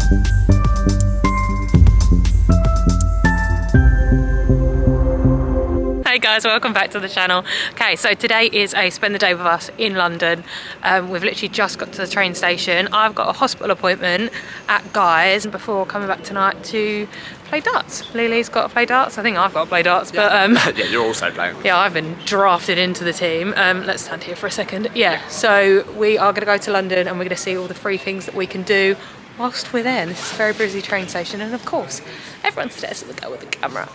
Hey guys, welcome back to the channel. Okay, so today is a spend the day with us in London. We've literally just got to the train station. I've got a hospital appointment at Guy's before coming back tonight to play darts. Lily's got to play darts. I think I've got to play darts, yeah. But yeah, you're also playing. Yeah, I've been drafted into the team. Let's stand here for a second. Yeah, so we are going to go to London and we're going to see all the free things that we can do whilst we're there. This is a very busy train station, and of course, everyone stares at the girl with the camera.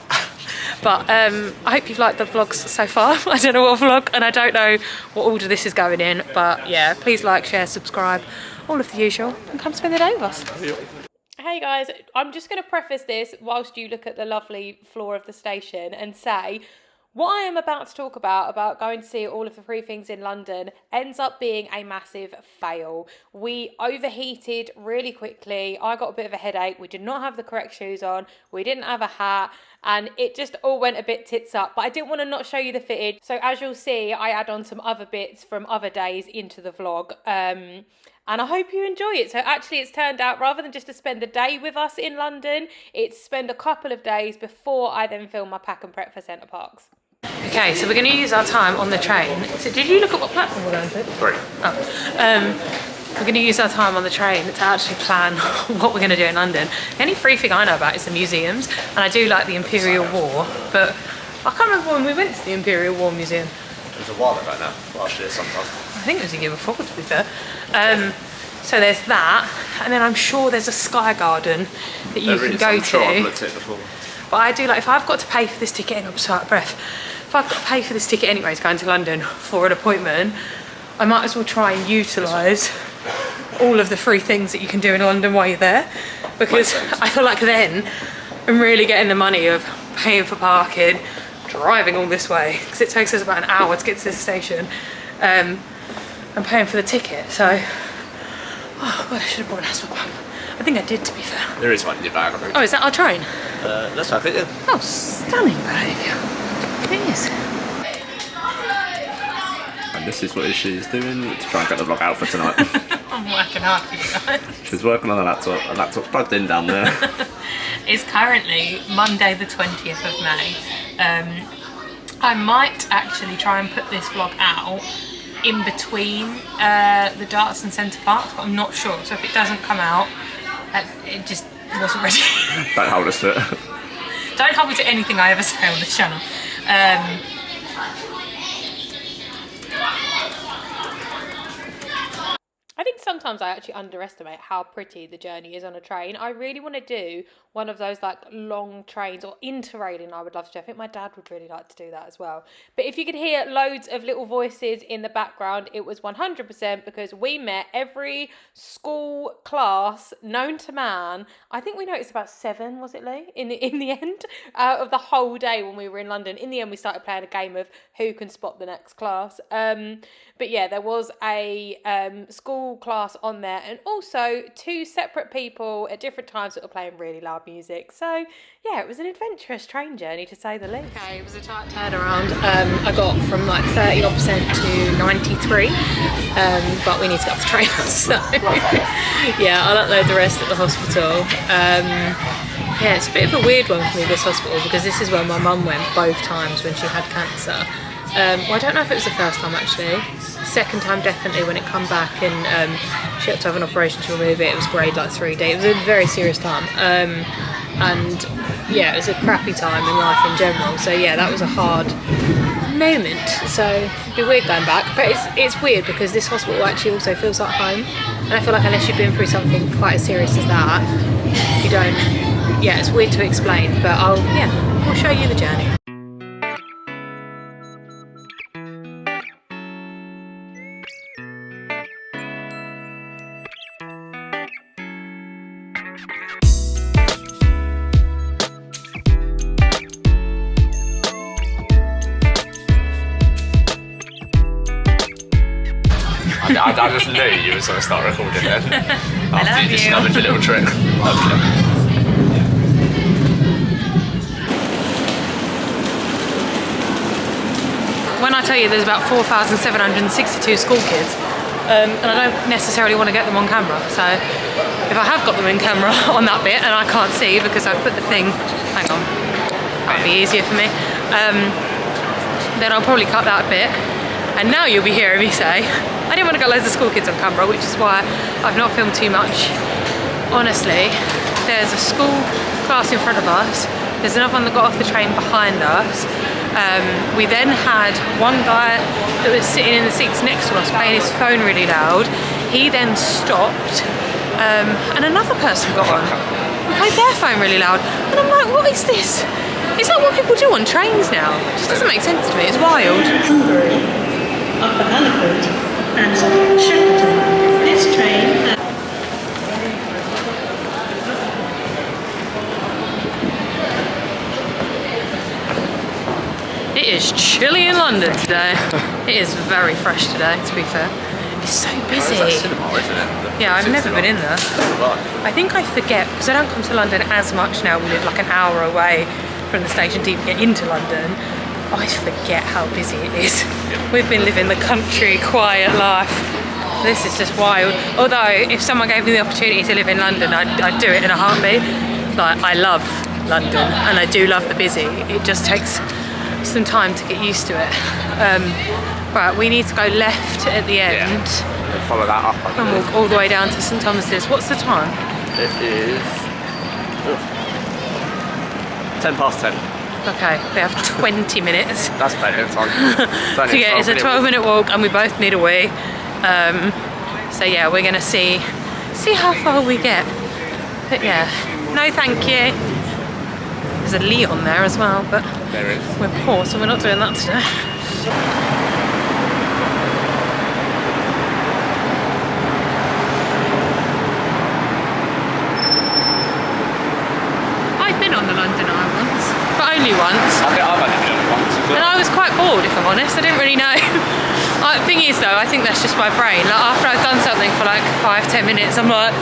But I hope you've liked the vlogs so far. I don't know what vlog, and I don't know what order this is going in, but yeah, please like, share, subscribe, all of the usual, and come spend the day with us. Hey guys, I'm just going to preface this whilst you look at the lovely floor of the station and say, what I am about to talk about going to see all of the free things in London, ends up being a massive fail. We overheated really quickly. I got a bit of a headache. We did not have the correct shoes on. We didn't have a hat. And it just all went a bit tits up. But I didn't want to not show you the footage. So as you'll see, I add on some other bits from other days into the vlog. And I hope you enjoy it. So actually it's turned out, rather than just to spend the day with us in London, it's spend a couple of days before I then film my pack and prep for Centre Parks. Okay, so we're going to use our time on the train. So did you look at what platform we're going to? 3. We're going to use our time on the train to actually plan what we're going to do in London. The only free thing I know about is the museums, and I do like the Imperial War, but I can't remember when we went to the Imperial War Museum. It was a while ago now, last year sometime. I think it was a year before, to be fair. So there's that, and then I'm sure there's a Sky Garden that you can go to. Sure I've looked at it before. But I do like, if I've got to pay for this ticket, and I'm so out of breath, if I've got to pay for this ticket anyways going to London for an appointment, I might as well try and utilise all of the free things that you can do in London while you're there, because I feel like then I'm really getting the money of paying for parking, driving all this way, because it takes us about an hour to get to this station, and paying for the ticket. So, oh god, I should have brought an asthma pump. I think I did, to be fair. There is one in your bag, I think. Oh, is that our train? Let's have it, yeah. Oh, stunning behaviour. It is. And this is what she's doing to try and get the vlog out for tonight. I'm working hard for you guys. She's working on a laptop. A laptop's plugged in down there. It's currently Monday the 20th of May. I might actually try and put this vlog out in between the darts and Centre Parks, but I'm not sure. So if it doesn't come out, it just wasn't ready. Don't hold us to it. Don't hold me to anything I ever say on this channel. I think sometimes I actually underestimate how pretty the journey is on a train. I really want to do one of those like long trains, or interrailing I would love to do. I think my dad would really like to do that as well. But if you could hear loads of little voices in the background, it was 100% because we met every school class known to man. I think we noticed about 7, was it Lee? In the end of the whole day when we were in London. In the end we started playing a game of who can spot the next class. But yeah, there was a school class on there, and also 2 separate people at different times that were playing really loud music. So yeah, it was an adventurous train journey to say the least. Okay, it was a tight turnaround. I got from like 30% to 93, but we need to get off the train. So yeah, I'll upload the rest at the hospital. Yeah, it's a bit of a weird one for me, this hospital, because this is where my mum went both times when she had cancer. Well, I don't know if it was the first time actually. Second time definitely, when it come back and she had to have an operation to remove it. It was grade like 3D. It was a very serious time. And yeah, it was a crappy time in life in general. So yeah, that was a hard moment. So it'd be weird going back. But it's weird because this hospital actually also feels like home. And I feel like unless you've been through something quite as serious as that, you don't, yeah, it's weird to explain. But we'll show you the journey. I just knew you were going to start recording then. After you you. discovered your little trick. When I tell you there's about 4,762 school kids, and I don't necessarily want to get them on camera, so if I have got them in camera on that bit and I can't see because I've put the thing, hang on, that'd be easier for me, then I'll probably cut that bit. And now you'll be hearing me say, I didn't want to get loads of school kids on camera, which is why I've not filmed too much. Honestly, there's a school class in front of us, there's another one that got off the train behind us. We then had one guy that was sitting in the seats next to us playing his phone really loud. He then stopped and another person got on and played their phone really loud. And I'm like, what is this? Is that what people do on trains now? It just doesn't make sense to me, it's wild. Upper Halliford and Shackleton. This train. It is chilly in London today. It is very fresh today, to be fair. It's so busy. It's like cinema, isn't it? Yeah, I've never been in there. I think I forget, because I don't come to London as much now. We live like an hour away from the station to even get into London. I forget how busy it is. We've been living the country, quiet life. This is just wild. Although, if someone gave me the opportunity to live in London, I'd do it in a heartbeat. Like, I love London, and I do love the busy. It just takes some time to get used to it. Right, we need to go left at the end. Yeah. Follow that up. And walk all the way down to St Thomas's. What's the time? It is 10 past 10. Okay, we have 20 minutes. That's plenty of time. So yeah, it's a 12-minute walk and we both need a wee. So yeah, we're gonna see how far we get. But yeah, no thank you. There's a Leon there as well, but there is. We're poor, so we're not doing that today. I've been on the London Eye once, but only once. I've only been on it once as well. And I was quite bored, if I'm honest. I didn't really know. The thing is though, I think that's just my brain. Like after I've done something for like 5-10 minutes, I'm like,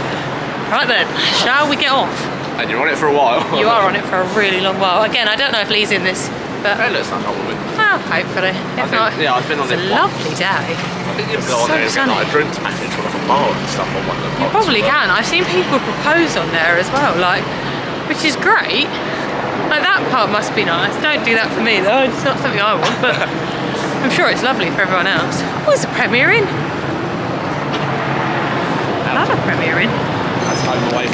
right then, shall we get off? And you're on it for a while. You are on it for a really long while. Again, I don't know if Lee's in this, but It looks like I would. well, hopefully. If not, yeah, I've been on it's it a once. lovely day. I think you can go on there and get like a drinks package or like a bar and stuff on one of the You probably can. I've seen people propose on there as well, like, which is great. Like that part must be nice. Don't do that for me though. It's not something I want, but I'm sure it's lovely for everyone else. Oh, there's a Premier Inn. Love a Premier Inn. That's home away.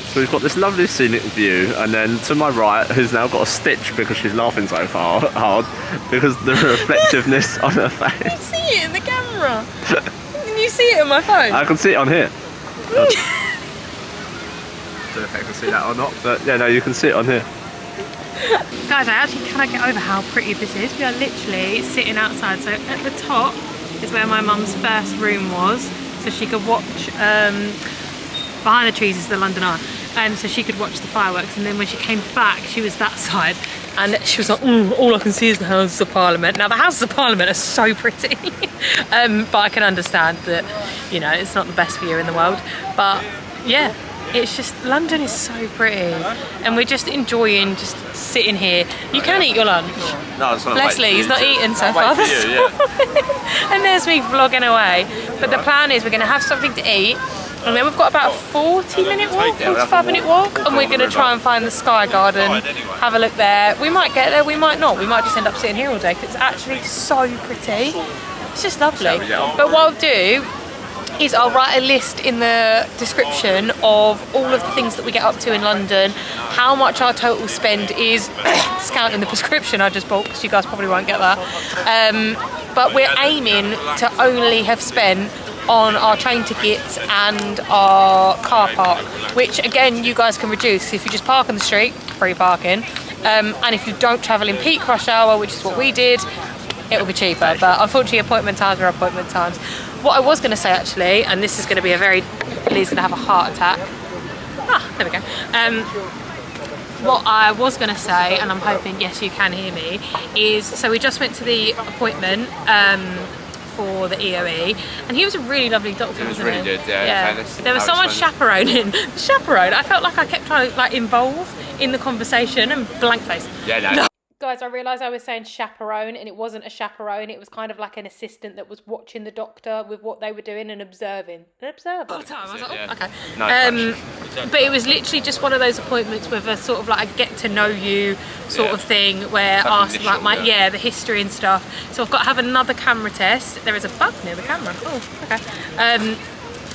So we've got this lovely scenic view, and then to my right, who's now got a stitch because she's laughing so hard because the reflectiveness on her face. I see it in the camera. Can you see it on my phone? I can see it on here. I don't know if I can see that or not, but yeah, no, you can see it on here. Guys, I actually cannot get over how pretty this is. We are literally sitting outside. So at the top is where my mum's first room was, so she could watch. Behind the trees is the London Eye. And so she could watch the fireworks, and then when she came back she was that side and she was like, all I can see is the Houses of Parliament. Now the Houses of Parliament are so pretty. But I can understand that, you know, it's not the best view in the world, but yeah, it's just, London is so pretty and we're just enjoying just sitting here. You can eat your lunch. No, I just want to Leslie, he's not eating so far. You, yeah. And there's me vlogging away, but the plan is we're going to have something to eat. And then we've got about a 40-minute walk, 45-minute walk, and we're going to try and find the Sky Garden, have a look there. We might get there, we might not. We might just end up sitting here all day because it's actually so pretty. It's just lovely. But what I'll do is I'll write a list in the description of all of the things that we get up to in London, how much our total spend is, discounting the prescription I just bought because you guys probably won't get that. But we're aiming to only have spent on our train tickets and our car park, which again you guys can reduce if you just park on the street, free parking, and if you don't travel in peak rush hour, which is what we did, it will be cheaper. But unfortunately appointment times are appointment times. What I was going to say actually, and this is going to be a very, Lee's going to have a heart attack. There we go. What I was going to say, and I'm hoping yes you can hear me, is so we just went to the appointment for the EOE, and he was a really lovely doctor. It was really good, yeah. Yeah. There was someone chaperoning. The chaperone, I felt like I kept trying to like involve in the conversation and blank face. Yeah, no. Guys, I realised I was saying chaperone, and it wasn't a chaperone. It was kind of like an assistant that was watching the doctor with what they were doing and observing. An observer. I was like, oh, okay. No, but it was literally just one of those appointments with a sort of like a get to know you sort of thing, where asked like the history and stuff. So I've got to have another camera test. There is a bug near the camera. Oh, okay.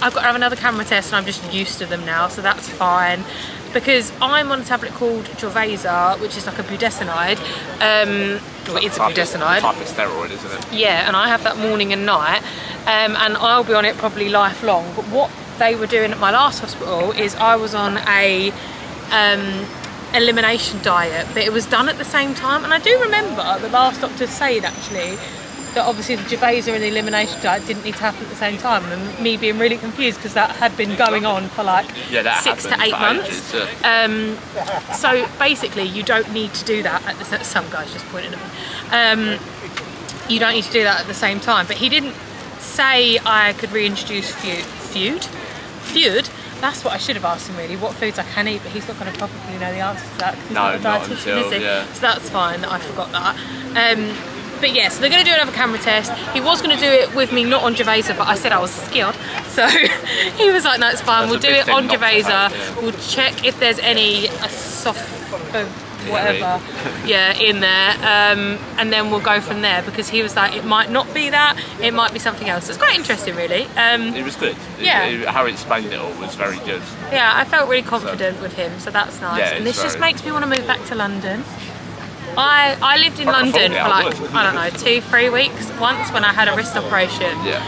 I've got to have another camera test, and I'm just used to them now, so that's fine. Because I'm on a tablet called Joveza, which is like a budesonide. Well, it's a budesonide. Type of steroid, isn't it? Yeah, and I have that morning and night, and I'll be on it probably lifelong. But what they were doing at my last hospital is I was on a elimination diet, but it was done at the same time. And I do remember the last doctor saying actually that obviously the Joveza and the elimination diet didn't need to happen at the same time, and me being really confused because that had been going on for like 6 to 8 months. So basically you don't need to do that at the some guys just pointed at me. You don't need to do that at the same time, but he didn't say I could reintroduce food. That's what I should have asked him really, what foods I can eat, but he's not going to probably know the answer to that. No, not until, yeah. So that's fine that I forgot that. But yeah, so they're going to do another camera test. He was going to do it with me, not on Joveza, but I said I was scared. So he was like, no, it's fine. We'll do it on Joveza. We'll check if there's any whatever, in there. And then we'll go from there, because he was like, it might not be that, it might be something else. It's quite interesting, really. It was good. Yeah. How he explained it all was very good. Yeah, I felt really confident with him, so that's nice. Yeah, and this just makes me want to move back to London. I lived in London for like, I don't know, 2-3 weeks once when I had a wrist operation. Yeah.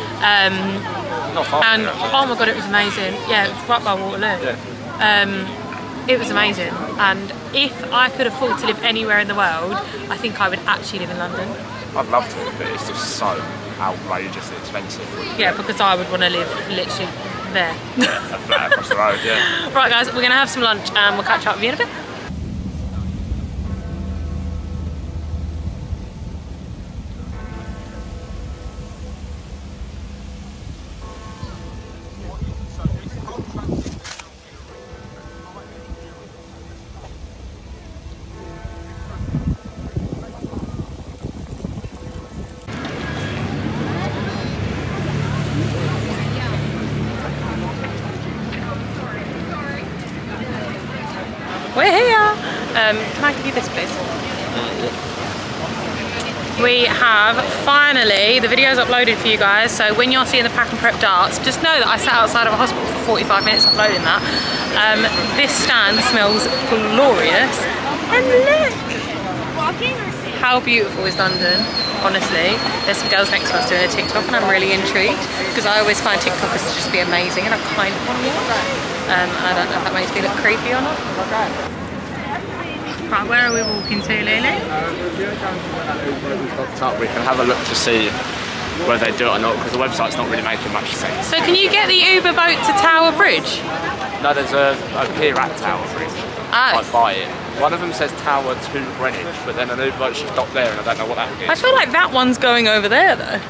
Not far and oh my god, it was amazing. Yeah, it was right by Waterloo. Yeah. It was amazing, and if I could afford to live anywhere in the world, I think I would actually live in London. I'd love to, but it's just so outrageously expensive. Yeah, because I would want to live literally there. Yeah, a flat across the road, yeah. Right guys, we're going to have some lunch and we'll catch up with you in a bit. We're here. Can I give you this, please? We have finally, the video's uploaded for you guys, so when you're seeing the pack and prep darts, just know that I sat outside of a hospital for 45 minutes uploading that. This stand smells glorious. And look! How beautiful is London? Honestly, there's some girls next to us doing a TikTok and I'm really intrigued, because I always find TikTokers to just be amazing and I kind of want to watch that. And I don't know if that makes me look creepy or not. Right, where are we walking to, Lily? We can have a look to see whether they do it or not, because the website's not really making much sense. So can you get the Uber boat to Tower Bridge? No, there's a pier at Tower Bridge. Oh. Like by it. One of them says Tower to Greenwich, but then an Uber boat should stop there, and I don't know what that is. I feel like that one's going over there though.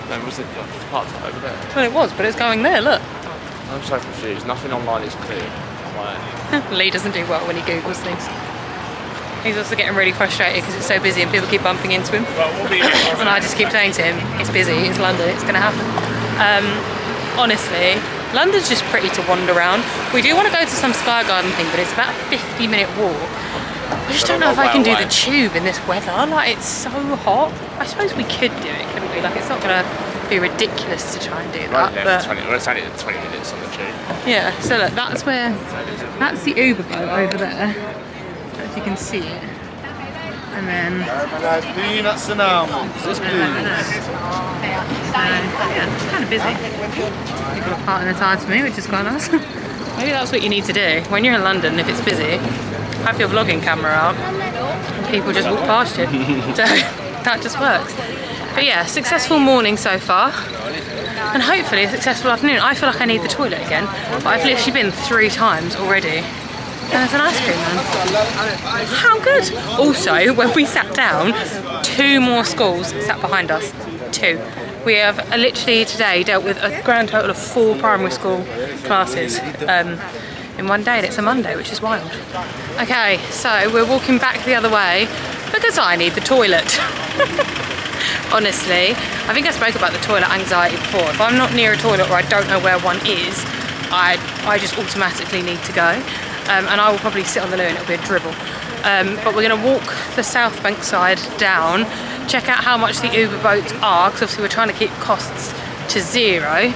No, was it parked over there? Well, it was, but it's going there, look. I'm so confused. Nothing online is clear. Lee doesn't do well when he Googles things. He's also getting really frustrated because it's so busy and people keep bumping into him. And I just keep saying to him, it's busy, it's London, it's going to happen. Honestly, London's just pretty to wander around. We do want to go to some Sky Garden thing, but it's about a 50-minute walk. I just don't know if I can do the tube in this weather. Like, it's so hot. I suppose we could do it, couldn't we? Like, it's not going to be ridiculous to try and do that. Right, but it's only 20 minutes on the tube. Yeah, so look, that's the Uber boat over there. I don't know if you can see it. And then peanuts and almonds. Yes, please. Yeah, it's kind of busy. People are parting the time for me, which is quite nice. Maybe that's what you need to do. When you're in London, if it's busy, have your vlogging camera out and people just walk past you. So that just works. But yeah, successful morning so far. And hopefully a successful afternoon. I feel like I need the toilet again, but I've literally been 3 times already. And there's an ice cream man. How good! Also, when we sat down, 2 more schools sat behind us. 2. We have literally today dealt with a grand total of 4 primary school classes in one day, and it's a Monday, which is wild. Okay, so we're walking back the other way because I need the toilet. Honestly, I think I spoke about the toilet anxiety before. If I'm not near a toilet or I don't know where one is, I just automatically need to go. And I will probably sit on the loo and it'll be a dribble. But we're going to walk the Southbank side down, check out how much the Uber boats are, because obviously we're trying to keep costs to 0.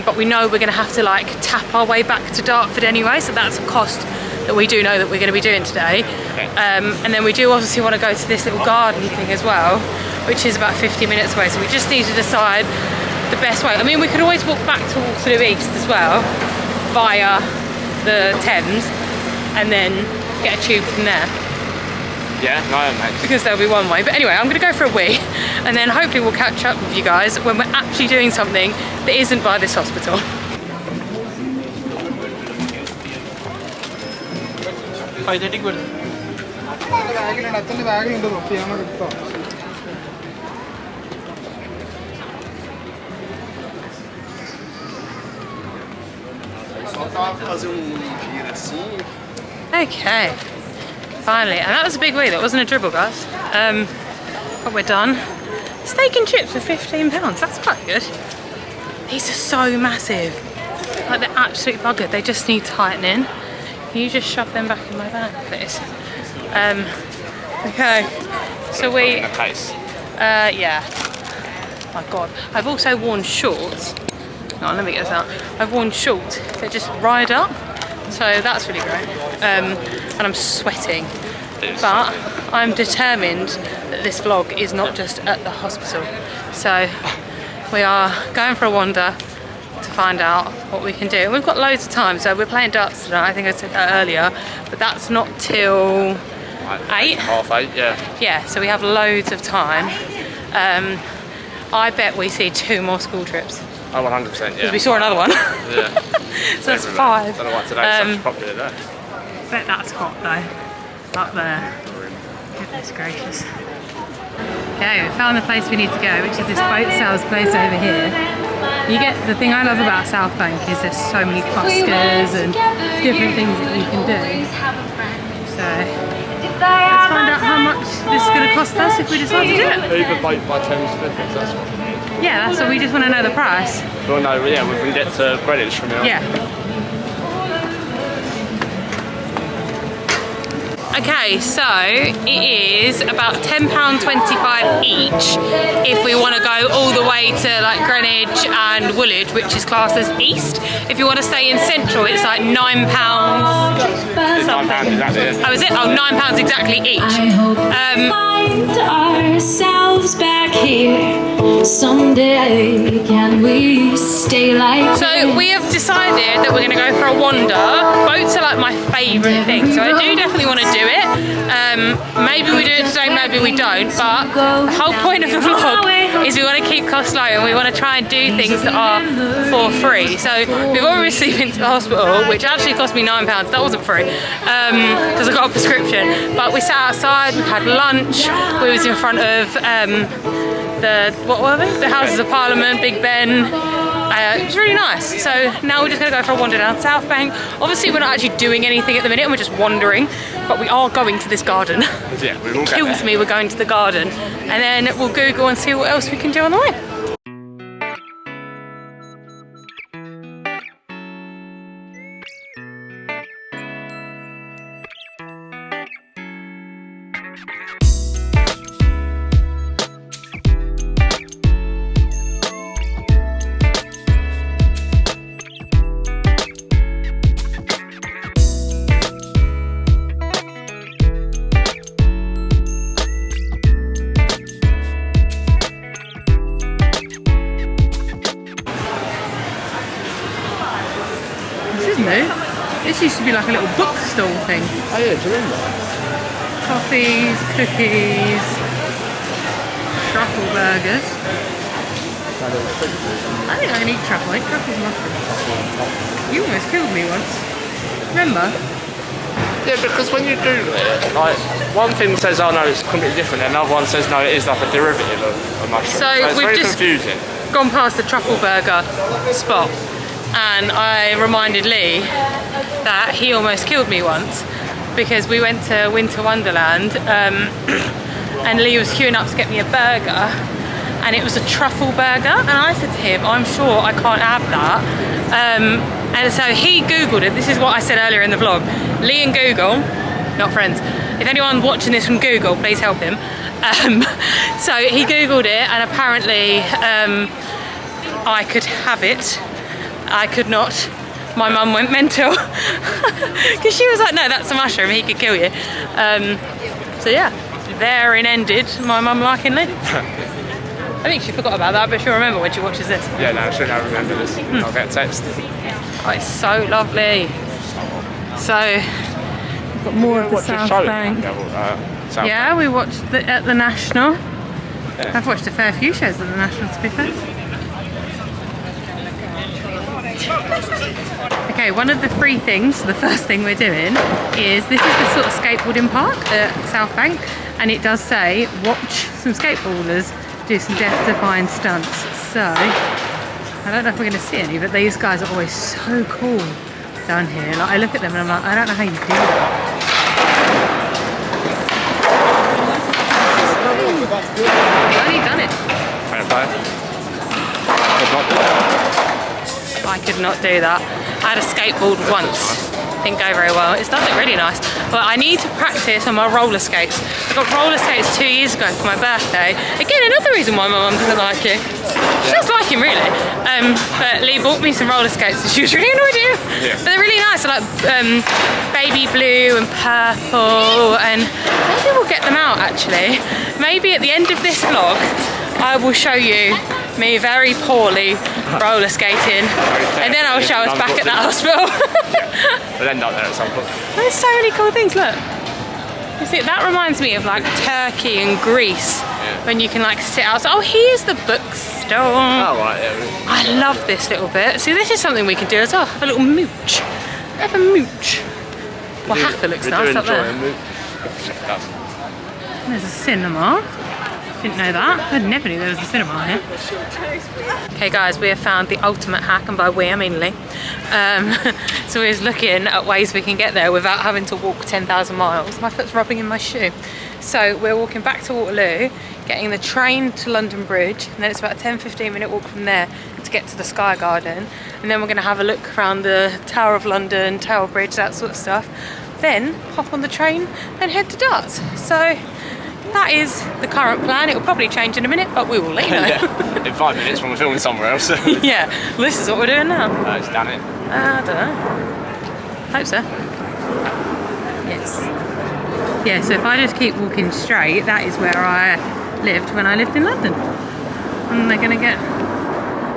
But we know we're going to have to like tap our way back to Dartford anyway, so that's a cost that we do know that we're going to be doing today. And then we do obviously want to go to this little garden thing as well, which is about 50 minutes away, so we just need to decide the best way. I mean, we could always walk back to Waterloo East as well via the Thames and then get a tube from there. Yeah, no, mate. Because there'll be one way. But anyway, I'm going to go for a wee and then hopefully we'll catch up with you guys when we're actually doing something that isn't by this hospital. Okay, finally, and that was a big wheel. It wasn't a dribble, guys. But we're done. Steak and chips for £15. That's quite good. These are so massive. Like, they're absolute buggered. They just need tightening. Can you just shove them back in my bag, please? Okay, so we. A case. Yeah. My God, I've also worn shorts. No, let me get this out. I've worn shorts that just ride up, so that's really great. And I'm sweating, but I'm determined that this vlog is not just at the hospital. So we are going for a wander to find out what we can do. And we've got loads of time, so we're playing darts tonight. I think I said that earlier, but that's not till 8. Half 8, yeah. Yeah, so we have loads of time. I bet we see 2 more school trips. Oh, 100%, yeah. Because we saw another one. Yeah. So that's 5. I don't know why today's such a popular day. Bet that's hot though. Up there. Goodness gracious. Okay, we found the place we need to go, which is this boat sales place over here. You get, the thing I love about Southbank is there's so many buskers and different things that you can do. So let's find out how much this is going to cost us if we decide to do it. Uber boat by Thames Flippers, that's what. Yeah, that's what we just want to know the price. Well, no, yeah, we can get to Greenwich from here. Yeah. Okay, so it is about £10.25 each if we want to go all the way to like Greenwich and Woolwich, which is classed as east. If you want to stay in central, it's like £9. It's £9 exactly. Oh, is it? Oh, £9 exactly each. I hope we find ourselves back here someday. Can we stay like So we have decided that we're going to go for a wander. Boats are like my favourite thing, so I do definitely want to do it. Maybe we do it today, maybe we don't, but the whole point of the vlog is we want to keep costs low and we want to try and do things that are for free. So we've obviously been to the hospital, which actually cost me £9. That wasn't free because I got a prescription, but we sat outside, we had lunch, we was in front of the Houses of Parliament, Big Ben. It was really nice. So now we're just going to go for a wander down Southbank. Obviously we're not actually doing anything at the minute and we're just wandering, but we are going to this garden. Yeah, we will It get kills there. me we're going to the garden, and then we'll Google and see what else we can do on the way. This used to be like a little bookstall thing. Oh yeah, do you remember? Coffees, cookies, truffle burgers. I think I can eat truffle. I eat truffles and mushrooms. You almost killed me once. Remember? Yeah, because when you Google it, like, one thing says, oh no, it's completely different, and another one says, no, it is like a derivative of mushroom. So it's we've very just confusing. gone past the truffle burger spot, and I reminded Lee that he almost killed me once because we went to Winter Wonderland and Lee was queuing up to get me a burger, and it was a truffle burger, and I said to him, I'm sure I can't have that. And so he Googled it. This is what I said earlier in the vlog. Lee and Google, not friends. If anyone watching this from Google, please help him. So he Googled it, and apparently I could have it. I could not. My mum went mental because she was like, no, that's a mushroom, he could kill you. So yeah, therein ended my mum liking Lee. I think she forgot about that, but she'll remember when she watches this. Yeah, no, she'll now remember this. I'll get a text. Oh, it's so lovely. So, we've got more of the Southbank. Yeah, we watched at the National. Yeah. I've watched a fair few shows at the National, to be fair. Okay, one of the free things, the first thing we're doing, is this is the sort of skateboarding park at Southbank, and it does say, watch some skateboarders do some death-defying stunts. So, I don't know if we're going to see any, but these guys are always so cool down here. Like, I look at them and I'm like, I don't know how you do that. I've only done it. I could not do that. I had a skateboard once. Didn't go very well. It does look really nice, but I need to practice on my roller skates. I got roller skates 2 years ago for my birthday. Again, another reason why my mum doesn't like you. She does like him, really. But Lee bought me some roller skates and she was really annoyed at him. Yeah. But they're really nice. They're like baby blue and purple, and maybe we'll get them out actually. Maybe at the end of this vlog, I will show you me very poorly roller skating, and then I'll show us back at that hospital. We'll end up there at some point. There's so many cool things, look. You see, that reminds me of like Turkey and Greece, when you can like sit outside. Oh, here's the bookstore. Oh, right, yeah. I love this little bit. See, this is something we can do as well. Have a little mooch. Have a mooch. Well, Hacker looks nice up there. There's a cinema. Didn't know that. I never knew there was a cinema here. Okay guys, we have found the ultimate hack, and by we I mean Lee. So we're looking at ways we can get there without having to walk 10,000 miles. My foot's rubbing in my shoe. So we're walking back to Waterloo, getting the train to London Bridge, and then it's about a 10-15 minute walk from there to get to the Sky Garden. And then we're going to have a look around the Tower of London, Tower Bridge, that sort of stuff. Then hop on the train and head to Darts. So that is the current plan. It will probably change in a minute, but we will let you know. Yeah. In 5 minutes when we're filming somewhere else. Yeah, well, this is what we're doing now. It's done it. I don't know. Hope so. Yes. Yeah, so if I just keep walking straight, that is where I lived when I lived in London. And they're going to get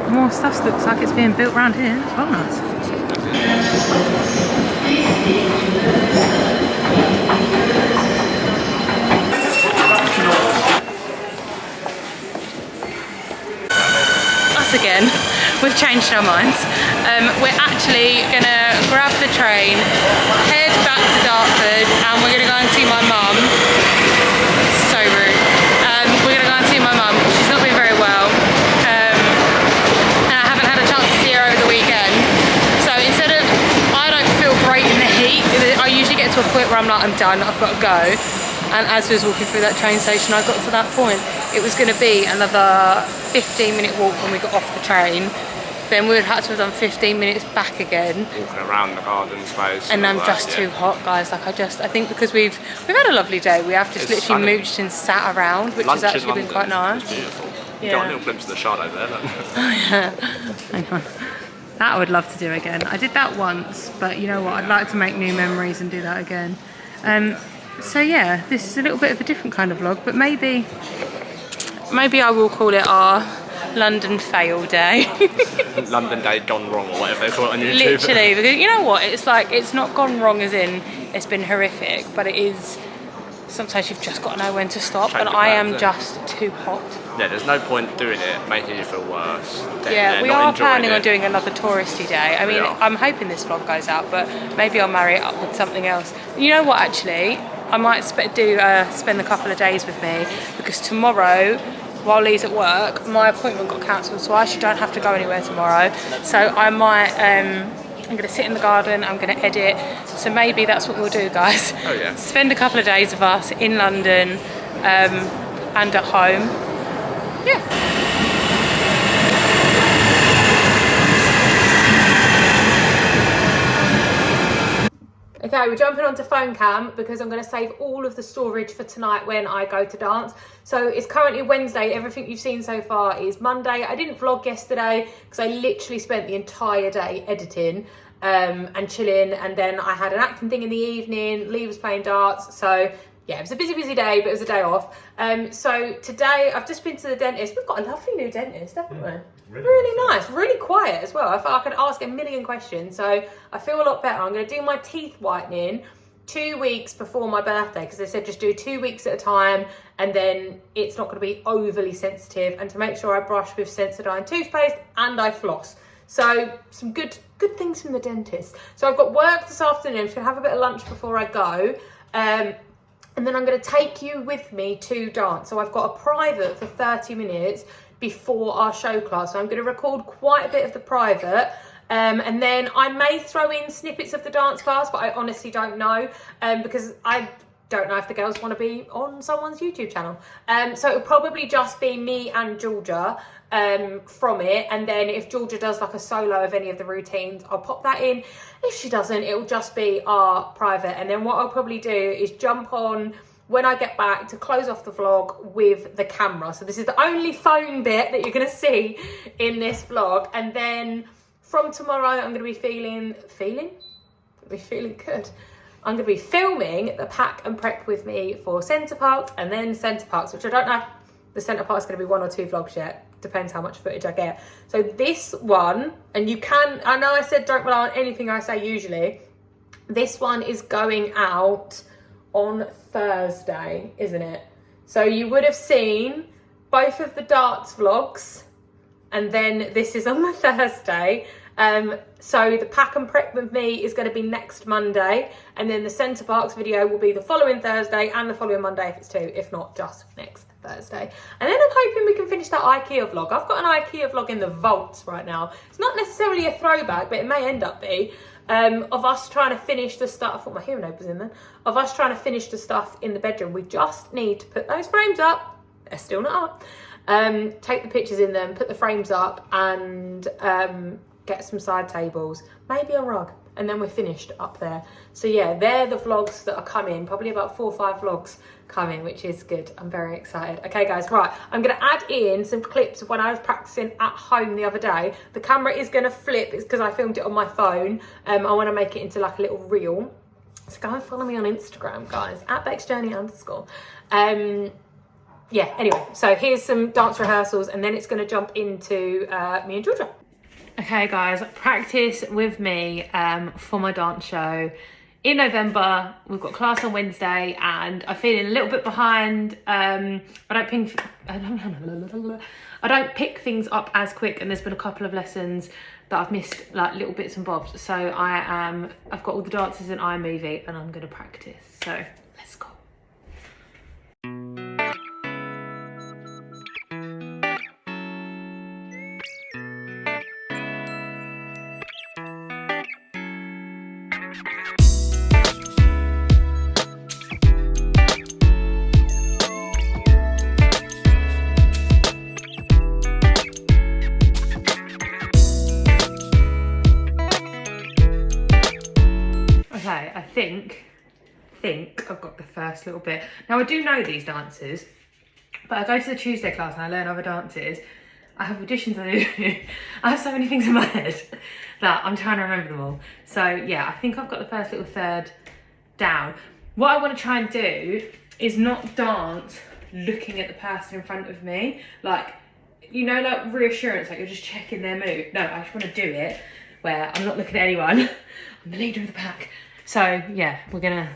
more stuff that looks like it's being built around here. It's well nice. Again, we've changed our minds. We're actually gonna grab the train, head back to Dartford, and we're gonna go and see my mum. So rude. We're gonna go and see my mum. She's not been very well, and I haven't had a chance to see her over the weekend. So instead of, I don't feel great in the heat. I usually get to a point where I'm like, I'm done, I've got to go. And as we was walking through that train station, I got to that point. It was going to be another 15-minute walk when we got off the train. Then we would have to have done 15 minutes back again. Walking around the garden space. And I'm just too hot, guys. Like I think because we've had a lovely day, we have just literally mooched and sat around, which has actually been quite nice. It's beautiful. Yeah. Got a little glimpse of the shard over there. Look. Oh yeah. Hang on. That I would love to do again. I did that once, but you know what? I'd like to make new memories and do that again. So yeah, this is a little bit of a different kind of vlog, but maybe I will call it our London fail day. London day gone wrong, or whatever they call it on YouTube. Literally, because you know what? It's like, it's not gone wrong as in it's been horrific, but it is sometimes you've just got to know when to stop, Change and the I plans, am yeah. just too hot. Yeah, there's no point doing it, making you feel worse. Yeah, we are planning on doing another touristy day. I mean, Yeah. I'm hoping this vlog goes out, but maybe I'll marry it up with something else. You know what, actually? I might spend a couple of days with me, because tomorrow, while Lee's at work, my appointment got cancelled, so I actually don't have to go anywhere tomorrow. So I might, I'm going to sit in the garden, I'm going to edit. So maybe that's what we'll do, guys. Oh, yeah. Spend a couple of days of us in London and at home. Yeah. Okay, we're jumping onto phone cam because I'm going to save all of the storage for tonight when I go to dance. So it's currently Wednesday. Everything you've seen so far is Monday. I didn't vlog yesterday because I literally spent the entire day editing and chilling. And then I had an acting thing in the evening. Lee was playing darts. So yeah, it was a busy day, but it was a day off. So today I've just been to the dentist. We've got a lovely new dentist, haven't we? Really nice, really quiet as well. I thought I could ask a million questions, so I feel a lot better. I'm going to do my teeth whitening 2 weeks before my birthday, because they said just do 2 weeks at a time, and then it's not going to be overly sensitive. And to make sure I brush with Sensodyne toothpaste and I floss. So some good things from the dentist. So I've got work this afternoon. I'm just going to have a bit of lunch before I go. And then I'm going to take you with me to dance. So I've got a private for 30 minutes before our show class. So I'm going to record quite a bit of the private. And then I may throw in snippets of the dance class, but I honestly don't know because I don't know if the girls want to be on someone's YouTube channel. So it'll probably just be me and Georgia from it. And then if Georgia does like a solo of any of the routines, I'll pop that in. If she doesn't, it'll just be our private. And then what I'll probably do is jump on when I get back to close off the vlog with the camera. So this is the only phone bit that you're going to see in this vlog. And then from tomorrow, I'm going to be feeling good. I'm going to be filming the pack and prep with me for Centre Parks and then Centre Parks, which I don't know if the Centre Parks is going to be 1 or 2 vlogs yet. Depends how much footage I get. So this one, and you can, I know I said don't rely on anything I say usually. This one is going out on Thursday, isn't it? So you would have seen both of the darts vlogs, and then this is on the Thursday. So the pack and prep with me is going to be next Monday, and then the Centre Parks video will be the following Thursday and the following Monday if it's 2, if not just next Thursday. And then I'm hoping we can finish that IKEA vlog. I've got an IKEA vlog in the vaults right now. It's not necessarily a throwback, but it may end up be, of us trying to finish the stuff. I thought my hearing aid was in there. Of us trying to finish the stuff in the bedroom. We just need to put those frames up. They're still not up. Take the pictures in them, put the frames up, and get some side tables, maybe a rug, and then we're finished up there. So yeah, they're the vlogs that are coming, probably about 4 or 5 vlogs coming, which is good. I'm very excited. Okay guys, right, I'm going to add in some clips of when I was practicing at home the other day. The camera is going to flip, it's because I filmed it on my phone. I want to make it into like a little reel. So go and follow me on Instagram, guys, at BexJourney_. Yeah, anyway, so here's some dance rehearsals, and then it's going to jump into me and Georgia. Okay guys, practice with me for my dance show in November. We've got class on Wednesday and I'm feeling a little bit behind. I don't pick things up as quick, and there's been a couple of lessons that I've missed, like little bits and bobs. So I've got all the dances in iMovie and I'm gonna practice. So let's go. Okay, I think I've got the first little bit. Now I do know these dances, but I go to the Tuesday class and I learn other dances. I have auditions I do. I have so many things in my head that I'm trying to remember them all. So yeah, I think I've got the first little third down. What I want to try and do is not dance looking at the person in front of me. Like, you know, like reassurance, like you're just checking their mood. No, I just want to do it where I'm not looking at anyone. I'm the leader of the pack. So yeah, we're gonna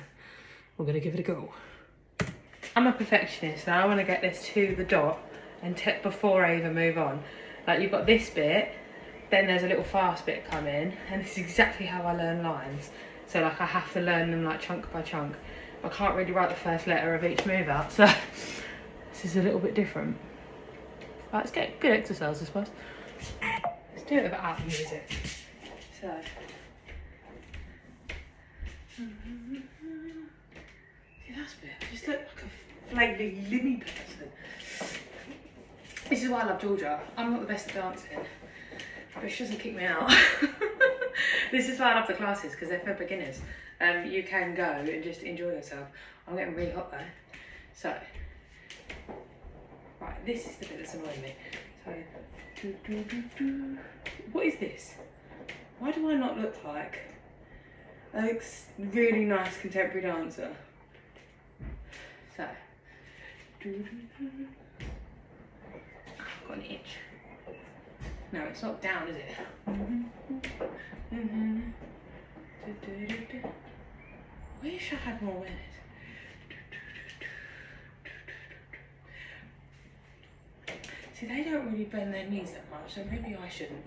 give it a go. I'm a perfectionist and I want to get this to the dot and before I even move on. Like you've got this bit, then there's a little fast bit come in, and this is exactly how I learn lines. So like I have to learn them like chunk by chunk. I can't really write the first letter of each move out, so this is a little bit different. Right, let's get good exercise, I suppose. Let's do it without the music. So. See, that's a bit. I just look like a flailing limmy person. This is why I love Georgia. I'm not the best at dancing, but she doesn't kick me out. This is why I love the classes, because they're for beginners. You can go and just enjoy yourself. I'm getting really hot though. So, right, this is the bit that's annoying me. So, what is this? Why do I not look like a really nice contemporary dancer? So, I've got an itch. No, it's not down, is it? I wish I had more awareness. See, they don't really bend their knees that much, so maybe I shouldn't.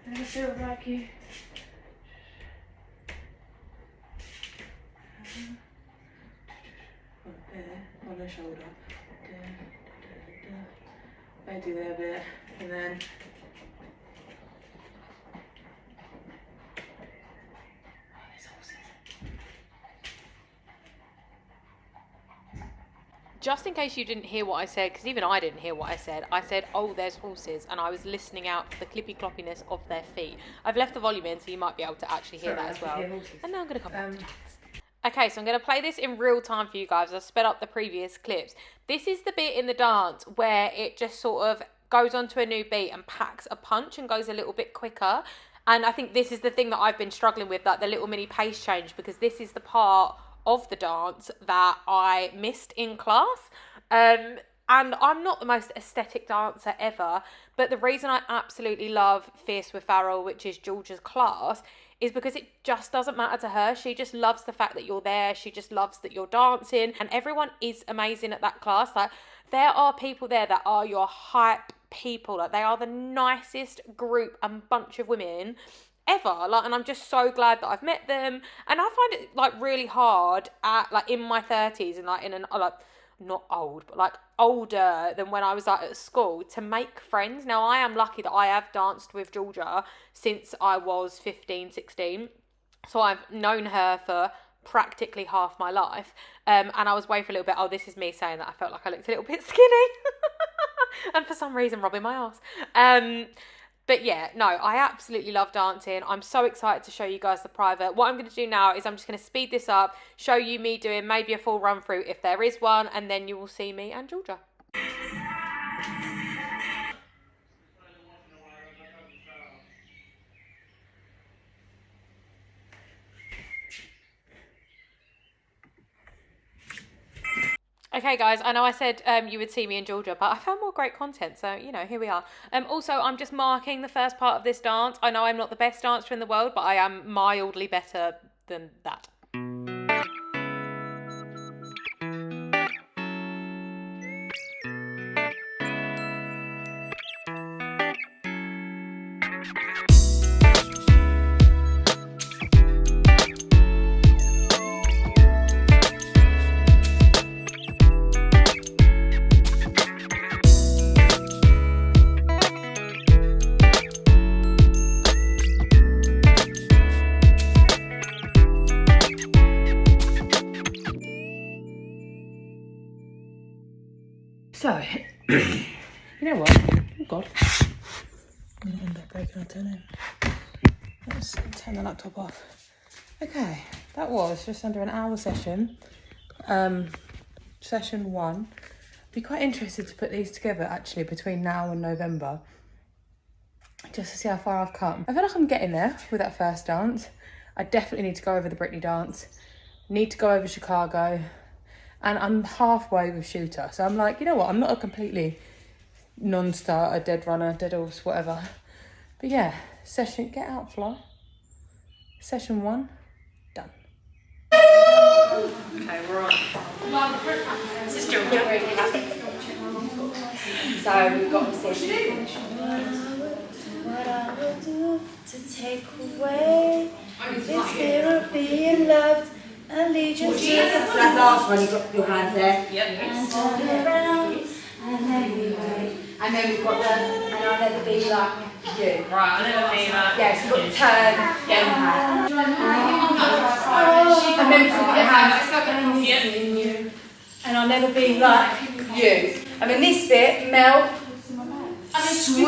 Never feel like you. There, on the shoulder. I do that a bit, and then just in case you didn't hear what I said, because even I didn't hear what I said, oh, there's horses, and I was listening out for the clippy cloppiness of their feet. I've left the volume in, so you might be able to actually hear that as well. And now I'm going to come back to dance. Okay, so I'm going to play this in real time for you guys. I've sped up the previous clips. This is the bit in the dance where it just sort of goes onto a new beat and packs a punch and goes a little bit quicker. And I think this is the thing that I've been struggling with, like the little mini pace change, because this is the part of the dance that I missed in class. And I'm not the most aesthetic dancer ever, but the reason I absolutely love Fierce with Farrell, which is Georgia's class, is because it just doesn't matter to her. She just loves the fact that you're there. She just loves that you're dancing, and everyone is amazing at that class. Like, there are people there that are your hype people. Like, they are the nicest group and bunch of women ever. Like, and I'm just so glad that I've met them. And I find it like really hard at like in my 30s and like in an like not old, but like older than when I was like at school to make friends. Now, I am lucky that I have danced with Georgia since I was 15, 16. So I've known her for practically half my life. And I was away for a little bit. Oh, this is me saying that I felt like I looked a little bit skinny. And for some reason, rubbing my ass. But yeah, no, I absolutely love dancing. I'm so excited to show you guys the private. What I'm going to do now is I'm just going to speed this up, show you me doing maybe a full run through if there is one, and then you will see me and Georgia. Okay guys, I know I said you would see me in Georgia, but I found more great content, so, you know, here we are. Also, I'm just marking the first part of this dance. I know I'm not the best dancer in the world, but I am mildly better than that. So, you know what? Oh God. I'm going to end up breaking our turn in. Let's turn the laptop off. Okay, that was just under an hour session. Session 1. Be quite interested to put these together actually between now and November. Just to see how far I've come. I feel like I'm getting there with that first dance. I definitely need to go over the Britney dance. Need to go over Chicago. And I'm halfway with Shooter. So I'm like, you know what? I'm not a completely non-starter, dead runner, dead horse, whatever. But yeah, session, get out, fly. Session 1 Okay, we're on. This is Georgia. So we've got to say what I will do to take away this fear of being loved and lead you to that last one. You got your hands there. Yep. And turn around and anyway. And then we've got the and I'll never be like you. Right, I'll never be like. Yes, you've got to turn. Get your hand. And then put your hands. Yep. And I'll never be like you. And then this bit, Mel, swoop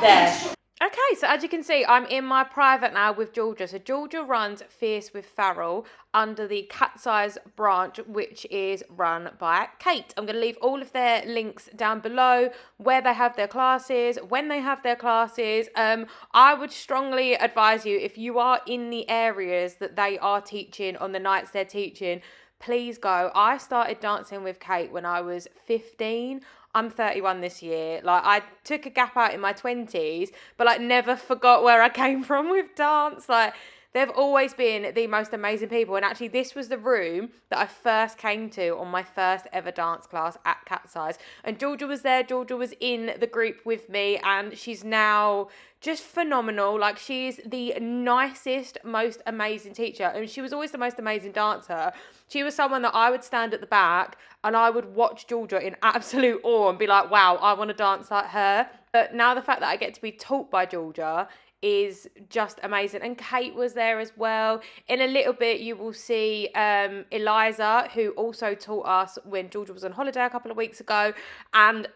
there. Okay, so as you can see, I'm in my private now with Georgia. So Georgia runs Fierce with Farrell under the Katz Eyes branch, which is run by Kate. I'm going to leave all of their links down below, where they have their classes, when they have their classes. I would strongly advise you, if you are in the areas that they are teaching on the nights they're teaching, please go. I started dancing with Kate when I was 15. I'm 31 this year. Like, I took a gap out in my 20s, but like never forgot where I came from with dance. Like, they've always been the most amazing people. And actually, this was the room that I first came to on my first ever dance class at Katz Eyes. And Georgia was there. Georgia was in the group with me, and she's now just phenomenal. Like, she's the nicest, most amazing teacher. And she was always the most amazing dancer. She was someone that I would stand at the back and I would watch Georgia in absolute awe and be like, wow, I want to dance like her. But now the fact that I get to be taught by Georgia is just amazing. And Kate was there as well. In a little bit, you will see Eliza, who also taught us when Georgia was on holiday a couple of weeks ago. And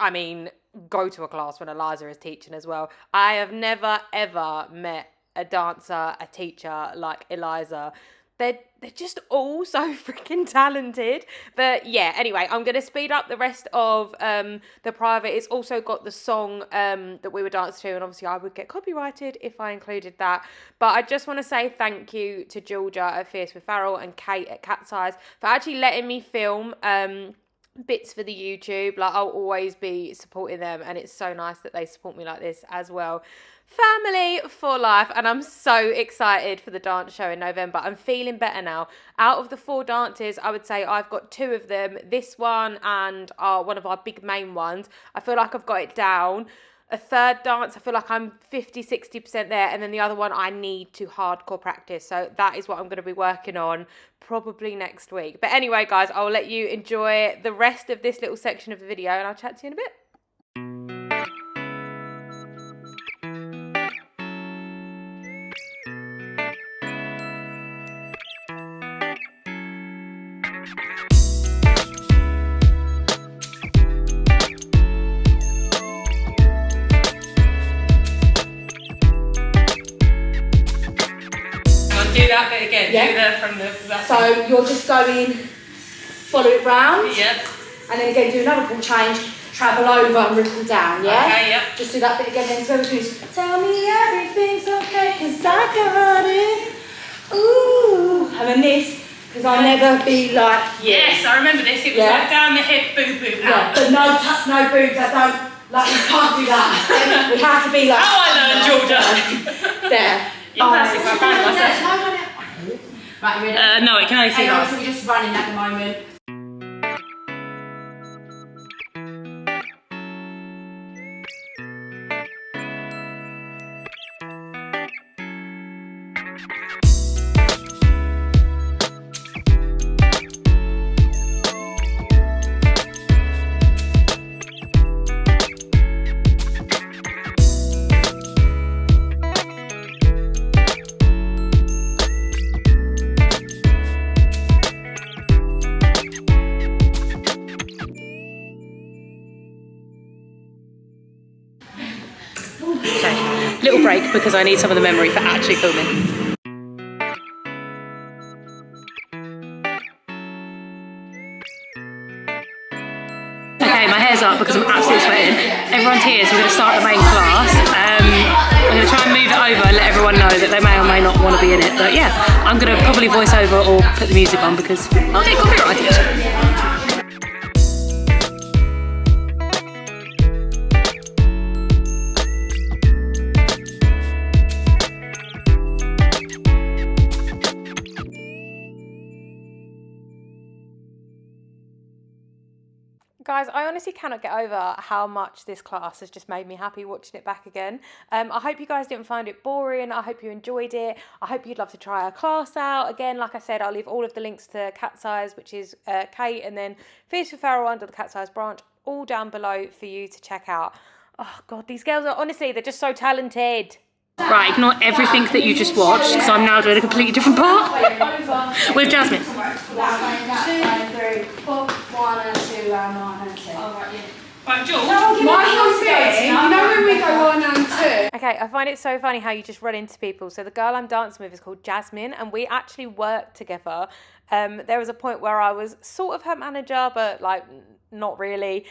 I mean, go to a class when Eliza is teaching as well. I have never, ever met a dancer, a teacher like Eliza. They're just all so freaking talented. But yeah, anyway, I'm going to speed up the rest of the private. It's also got the song that we were dancing to, and obviously I would get copyrighted if I included that. But I just want to say thank you to Georgia at Fierce with Farrell and Kate at Katz Eyes for actually letting me film bits for the YouTube. Like, I'll always be supporting them, and it's so nice that they support me like this as well. Family for life, and I'm so excited for the dance show in November. I'm feeling better now. Out of the 4 dances, I would say I've got 2 of them, this one and one of our big main ones. I feel like I've got it down. A third dance, I feel like I'm 50-60% there, and then the other one I need to hardcore practice. So that is what I'm going to be working on probably next week. But anyway, guys, I'll let you enjoy the rest of this little section of the video, and I'll chat to you in a bit. Do that bit again. Yeah. Do the from the. So you're just going, follow it round. Yep. And then again, do another ball change, travel over and ripple down, yeah? Okay, yep. Just do that bit again, then so just tell me everything's okay, cause I got it. Ooh. And then this, because I'll never be like. Yes, I remember this. It was like down the hip, boo boo. Yeah, but no touch, no boobs. I don't, like, we can't do that. We have to be like. How I learned, Georgia. There. You're perfect, I found myself. Right, you ready? No, it can only see Hang on, us. so we're just running at the moment. Okay, little break because I need some of the memory for actually filming. Okay, my hair's up because I'm absolutely sweating. Everyone's here, so we're going to start the main class. I'm going to try and move it over and let everyone know that they may or may not want to be in it. But yeah, I'm going to probably voice over or put the music on because I'll get copyrighted. Guys, I honestly cannot get over how much this class has just made me happy watching it back again. I hope you guys didn't find it boring. I hope you enjoyed it. I hope you'd love to try our class out. Again, like I said, I'll leave all of the links to Katz Eyes, which is Kate, and then Fierce for Feral under the Katz Eyes branch, all down below for you to check out. Oh God, these girls are honestly, they're just so talented. Right, ignore everything that you just watched because I'm now doing a completely different part with Jasmine. 1, 2, 3, 4, 1 and 2 and 1 and 2. Right, George. My whole thing, you know when we go 1 and 2? Okay, I find it so funny how you just run into people. So the girl I'm dancing with is called Jasmine, and we actually worked together. There was a point where I was sort of her manager, but like not really.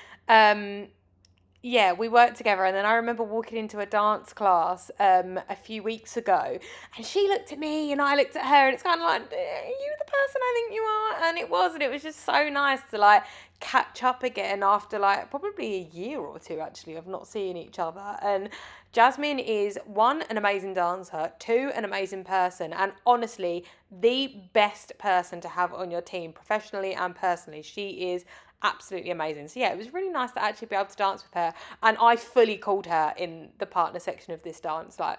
Yeah, we worked together, and then I remember walking into a dance class a few weeks ago, and she looked at me and I looked at her, and it's kind of like, are you the person I think you are? And it was just so nice to like catch up again after like probably a year or two actually of not seeing each other. And Jasmine is 1, an amazing dancer, 2, an amazing person, and honestly the best person to have on your team professionally and personally. She is absolutely amazing. So yeah, it was really nice to actually be able to dance with her, and I fully called her in the partner section of this dance, like,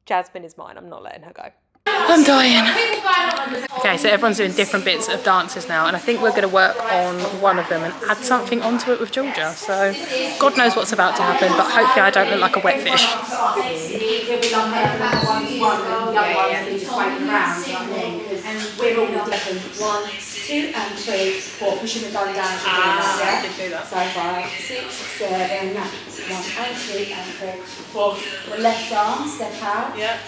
Jasmine is mine, I'm not letting her go. I'm dying. Okay, so everyone's doing different bits of dances now, and I think we're going to work on one of them and add something onto it with Georgia. So God knows what's about to happen, but hopefully I don't look like a wet fish. We're all different. 1, 2 and 3, 4, pushing the gun down. I did do that. So 5, 6, 7, 1 and 2 and 3, 4. The left arm, step out. Yep.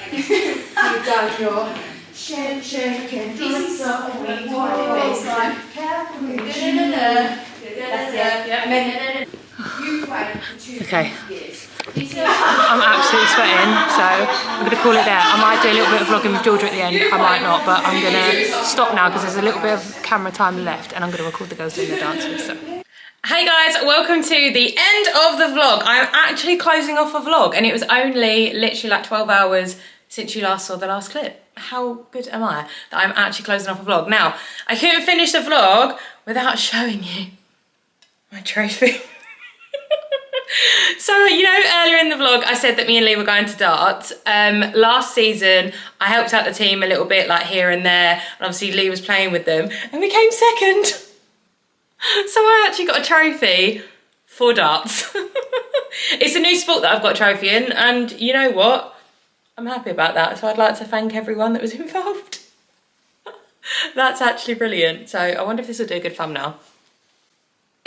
So you've done your shaking, baseline, carefully. That's it. Yep. And then Okay. I'm absolutely sweating, so I'm going to call it there. I might do a little bit of vlogging with Georgia at the end, I might not, but I'm going to stop now because there's a little bit of camera time left, and I'm going to record the girls doing their dances. So. Hey guys, welcome to the end of the vlog. I'm actually closing off a vlog, and it was only literally like 12 hours since you last saw the last clip. How good am I that I'm actually closing off a vlog? Now, I couldn't finish the vlog without showing you my trophy. So, you know, earlier in the vlog, I said that me and Lee were going to darts. Last season, I helped out the team a little bit, like here and there, and obviously Lee was playing with them, and we came second. So I actually got a trophy for darts. It's a new sport that I've got a trophy in, and you know what? I'm happy about that, so I'd like to thank everyone that was involved. That's actually brilliant. So I wonder if this will do a good thumbnail.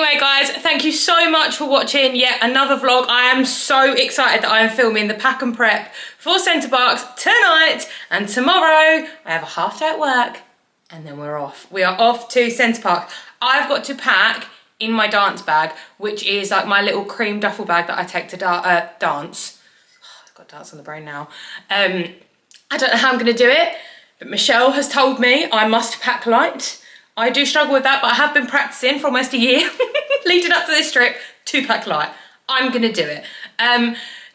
Anyway guys, thank you so much for watching yet another vlog. I am so excited that I am filming the pack and prep for Centre Parks tonight, and tomorrow I have a half day at work and then we're off. We are off to Centre Parks. I've got to pack in my dance bag, which is like my little cream duffel bag that I take to dance. Oh, I've got dance on the brain now. I don't know how I'm gonna do it, but Michelle has told me I must pack light. I do struggle with that, but I have been practicing for almost a year leading up to this trip to pack light. I'm gonna do it.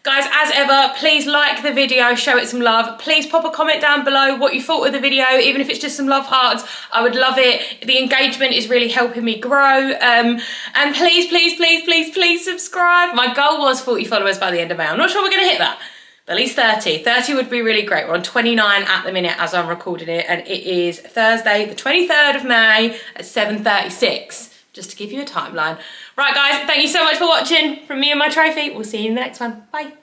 Guys, as ever, please like the video, show it some love. Please pop a comment down below what you thought of the video, even if it's just some love hearts. I would love it. The engagement is really helping me grow. And please, please, please, please, please subscribe. My goal was 40 followers by the end of May. I'm not sure we're gonna hit that. At least 30. 30 would be really great. We're on 29 at the minute as I'm recording it, and it is Thursday, the 23rd of May at 7:36, just to give you a timeline. Right guys, thank you so much for watching. From me and my trophy, we'll see you in the next one. Bye.